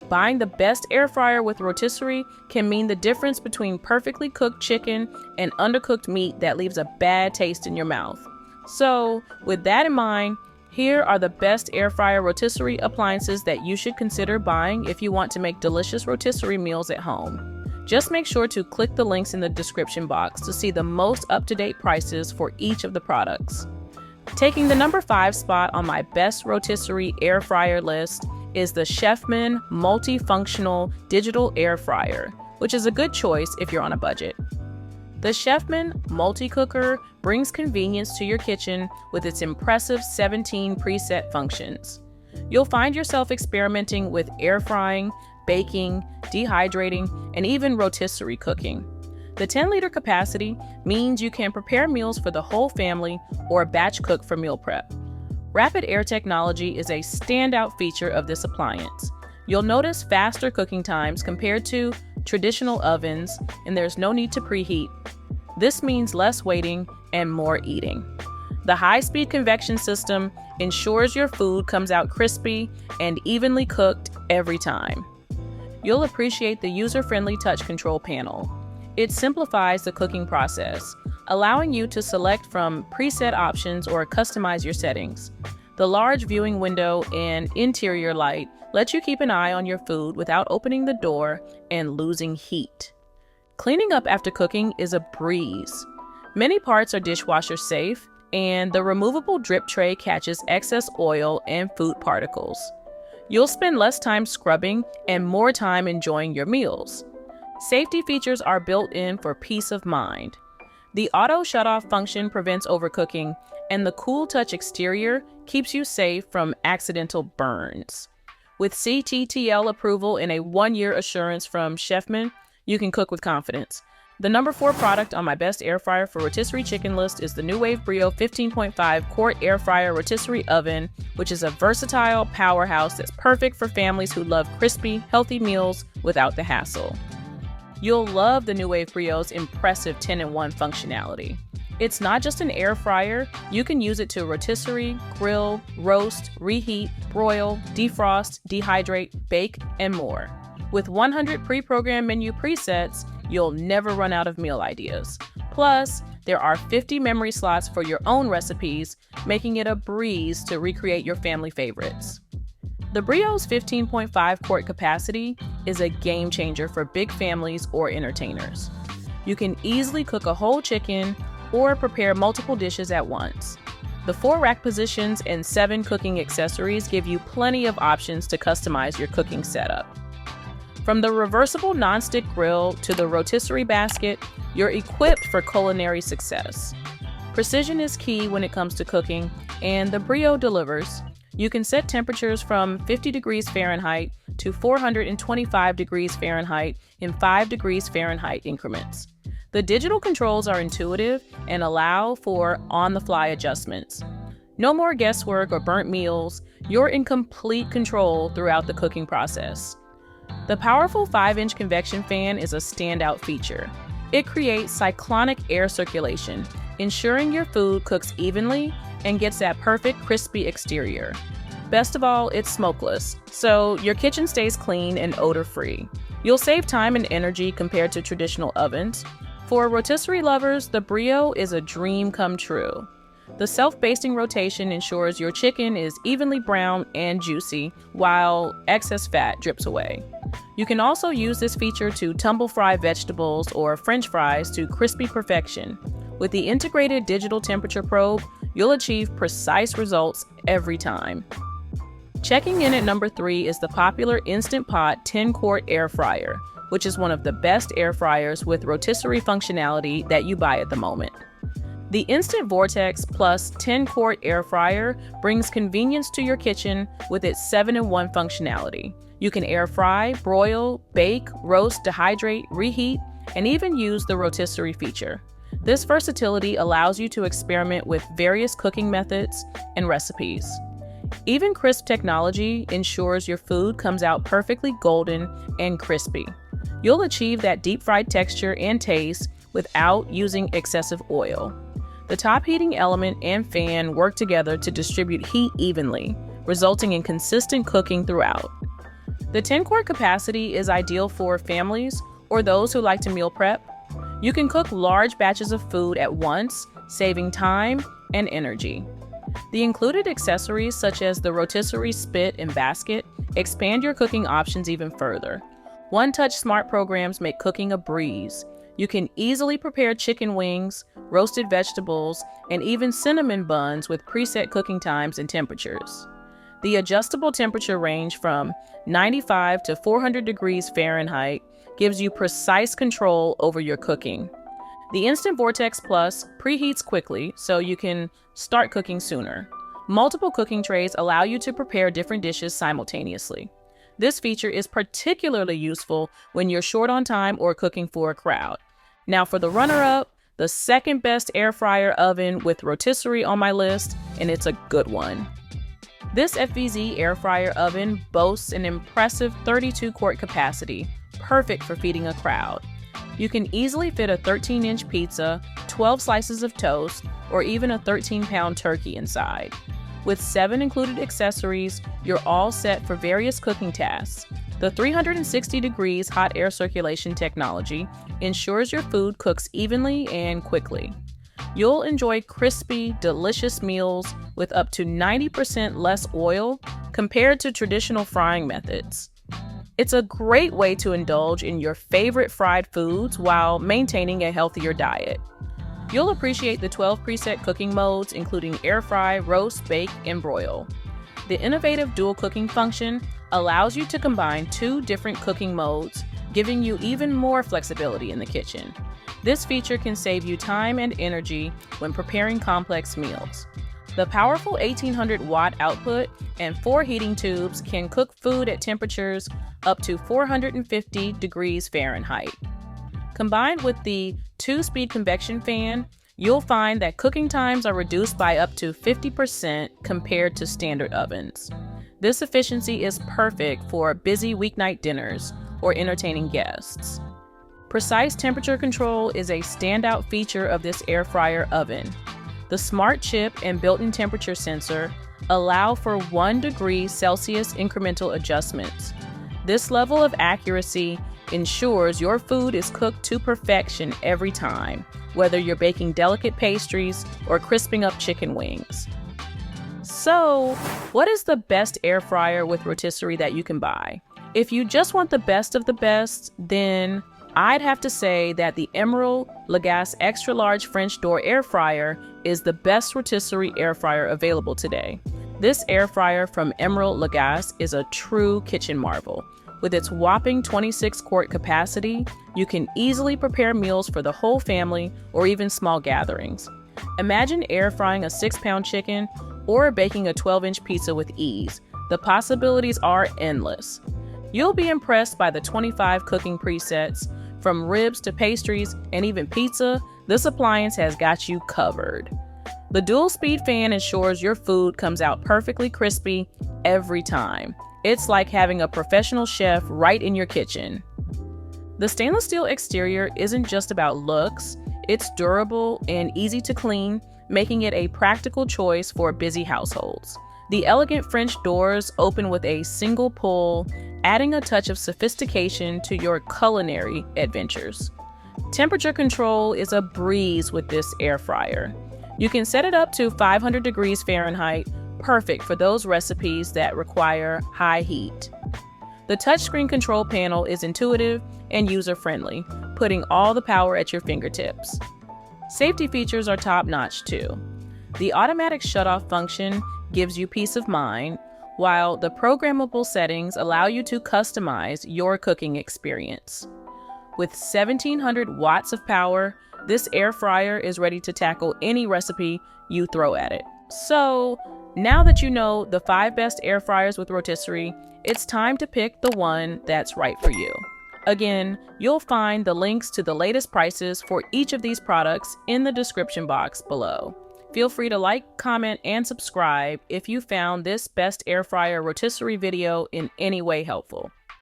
Buying the best air fryer with Rotisserie can mean the difference between perfectly cooked chicken and undercooked meat that leaves a bad taste in your mouth. So, with that in mind, here are the best air fryer rotisserie appliances that you should consider buying if you want to make delicious rotisserie meals at home. Just make sure to click the links in the description box to see the most up-to-date prices for each of the products. Taking the number 5 spot on my best rotisserie air fryer list is the Chefman Multifunctional Digital Air Fryer, which is a good choice if you're on a budget. The Chefman Multi-Cooker brings convenience to your kitchen with its impressive 17 preset functions. You'll find yourself experimenting with air frying, baking, dehydrating, and even rotisserie cooking. The 10-liter capacity means you can prepare meals for the whole family or batch cook for meal prep. Rapid air technology is a standout feature of this appliance. You'll notice faster cooking times compared to traditional ovens, and there's no need to preheat. This means less waiting and more eating. The high-speed convection system ensures your food comes out crispy and evenly cooked every time. You'll appreciate the user-friendly touch control panel. It simplifies the cooking process, allowing you to select from preset options or customize your settings. The large viewing window and interior light let you keep an eye on your food without opening the door and losing heat. Cleaning up after cooking is a breeze. Many parts are dishwasher safe, and the removable drip tray catches excess oil and food particles. You'll spend less time scrubbing and more time enjoying your meals. Safety features are built in for peace of mind. The auto shutoff function prevents overcooking, and the cool touch exterior keeps you safe from accidental burns. With CTTL approval and a 1-year assurance from Chefman, you can cook with confidence. The number 4 product on my best air fryer for rotisserie chicken list is the Nuwave Brio 15.5 quart air fryer rotisserie oven, which is a versatile powerhouse that's perfect for families who love crispy, healthy meals without the hassle. You'll love the Nuwave Brio's impressive 10-in-1 functionality. It's not just an air fryer, you can use it to rotisserie, grill, roast, reheat, broil, defrost, dehydrate, bake, and more. With 100 pre-programmed menu presets, you'll never run out of meal ideas. Plus, there are 50 memory slots for your own recipes, making it a breeze to recreate your family favorites. The Brio's 15.5 quart capacity is a game changer for big families or entertainers. You can easily cook a whole chicken or prepare multiple dishes at once. The 4 rack positions and 7 cooking accessories give you plenty of options to customize your cooking setup. From the reversible nonstick grill to the rotisserie basket, you're equipped for culinary success. Precision is key when it comes to cooking, and the Brio delivers. You can set temperatures from 50 degrees Fahrenheit to 425 degrees Fahrenheit in 5 degrees Fahrenheit increments. The digital controls are intuitive and allow for on-the-fly adjustments. No more guesswork or burnt meals. You're in complete control throughout the cooking process. The powerful 5-inch convection fan is a standout feature. It creates cyclonic air circulation, ensuring your food cooks evenly and gets that perfect crispy exterior. Best of all, it's smokeless, so your kitchen stays clean and odor-free. You'll save time and energy compared to traditional ovens. For rotisserie lovers, the Brio is a dream come true. The self-basting rotation ensures your chicken is evenly brown and juicy, while excess fat drips away. You can also use this feature to tumble fry vegetables or French fries to crispy perfection. With the integrated digital temperature probe, you'll achieve precise results every time. Checking in at number 3 is the popular Instant Pot 10-quart air fryer, which is one of the best air fryers with rotisserie functionality that you buy at the moment. The Instant Vortex Plus 10-quart air fryer brings convenience to your kitchen with its 7-in-1 functionality. You can air fry, broil, bake, roast, dehydrate, reheat, and even use the rotisserie feature. This versatility allows you to experiment with various cooking methods and recipes. Even crisp technology ensures your food comes out perfectly golden and crispy. You'll achieve that deep-fried texture and taste without using excessive oil. The top heating element and fan work together to distribute heat evenly, resulting in consistent cooking throughout. The 10-quart capacity is ideal for families or those who like to meal prep. You can cook large batches of food at once, saving time and energy. The included accessories such as the rotisserie spit and basket expand your cooking options even further. One-touch smart programs make cooking a breeze. You can easily prepare chicken wings, roasted vegetables, and even cinnamon buns with preset cooking times and temperatures. The adjustable temperature range from 95 to 400 degrees Fahrenheit gives you precise control over your cooking. The Instant Vortex Plus preheats quickly, so you can start cooking sooner. Multiple cooking trays allow you to prepare different dishes simultaneously. This feature is particularly useful when you're short on time or cooking for a crowd. Now for the runner-up, the second best air fryer oven with rotisserie on my list, and it's a good one. This FVZ air fryer oven boasts an impressive 32-quart capacity, perfect for feeding a crowd. You can easily fit a 13-inch pizza, 12 slices of toast, or even a 13-pound turkey inside. With 7 included accessories, you're all set for various cooking tasks. The 360 degrees hot air circulation technology ensures your food cooks evenly and quickly. You'll enjoy crispy, delicious meals with up to 90% less oil compared to traditional frying methods. It's a great way to indulge in your favorite fried foods while maintaining a healthier diet. You'll appreciate the 12 preset cooking modes, including air fry, roast, bake, and broil. The innovative dual cooking function allows you to combine 2 different cooking modes, giving you even more flexibility in the kitchen. This feature can save you time and energy when preparing complex meals. The powerful 1800-watt output and 4 heating tubes can cook food at temperatures up to 450 degrees Fahrenheit. Combined with the 2-speed convection fan, you'll find that cooking times are reduced by up to 50% compared to standard ovens. This efficiency is perfect for busy weeknight dinners or entertaining guests. Precise temperature control is a standout feature of this air fryer oven. The smart chip and built-in temperature sensor allow for 1 degree Celsius incremental adjustments. This level of accuracy ensures your food is cooked to perfection every time, whether you're baking delicate pastries or crisping up chicken wings. So, what is the best air fryer with rotisserie that you can buy? If you just want the best of the best, then I'd have to say that the Emeril Lagasse Extra Large French Door Air Fryer is the best rotisserie air fryer available today. This air fryer from Emeril Lagasse is a true kitchen marvel. With its whopping 26-quart capacity, you can easily prepare meals for the whole family or even small gatherings. Imagine air frying a 6-pound chicken or baking a 12-inch pizza with ease. The possibilities are endless. You'll be impressed by the 25 cooking presets. From ribs to pastries and even pizza, this appliance has got you covered. The dual-speed fan ensures your food comes out perfectly crispy every time. It's like having a professional chef right in your kitchen. The stainless steel exterior isn't just about looks, it's durable and easy to clean, making it a practical choice for busy households. The elegant French doors open with a single pull, adding a touch of sophistication to your culinary adventures. Temperature control is a breeze with this air fryer. You can set it up to 500 degrees Fahrenheit, perfect for those recipes that require high heat. The touchscreen control panel is intuitive and user-friendly, putting all the power at your fingertips. Safety features are top-notch too. The automatic shutoff function gives you peace of mind, while the programmable settings allow you to customize your cooking experience. With 1700 watts of power, this air fryer is ready to tackle any recipe you throw at it. So, now that you know the 5 best air fryers with rotisserie, it's time to pick the one that's right for you. Again, you'll find the links to the latest prices for each of these products in the description box below. Feel free to like, comment, and subscribe if you found this best air fryer rotisserie video in any way helpful.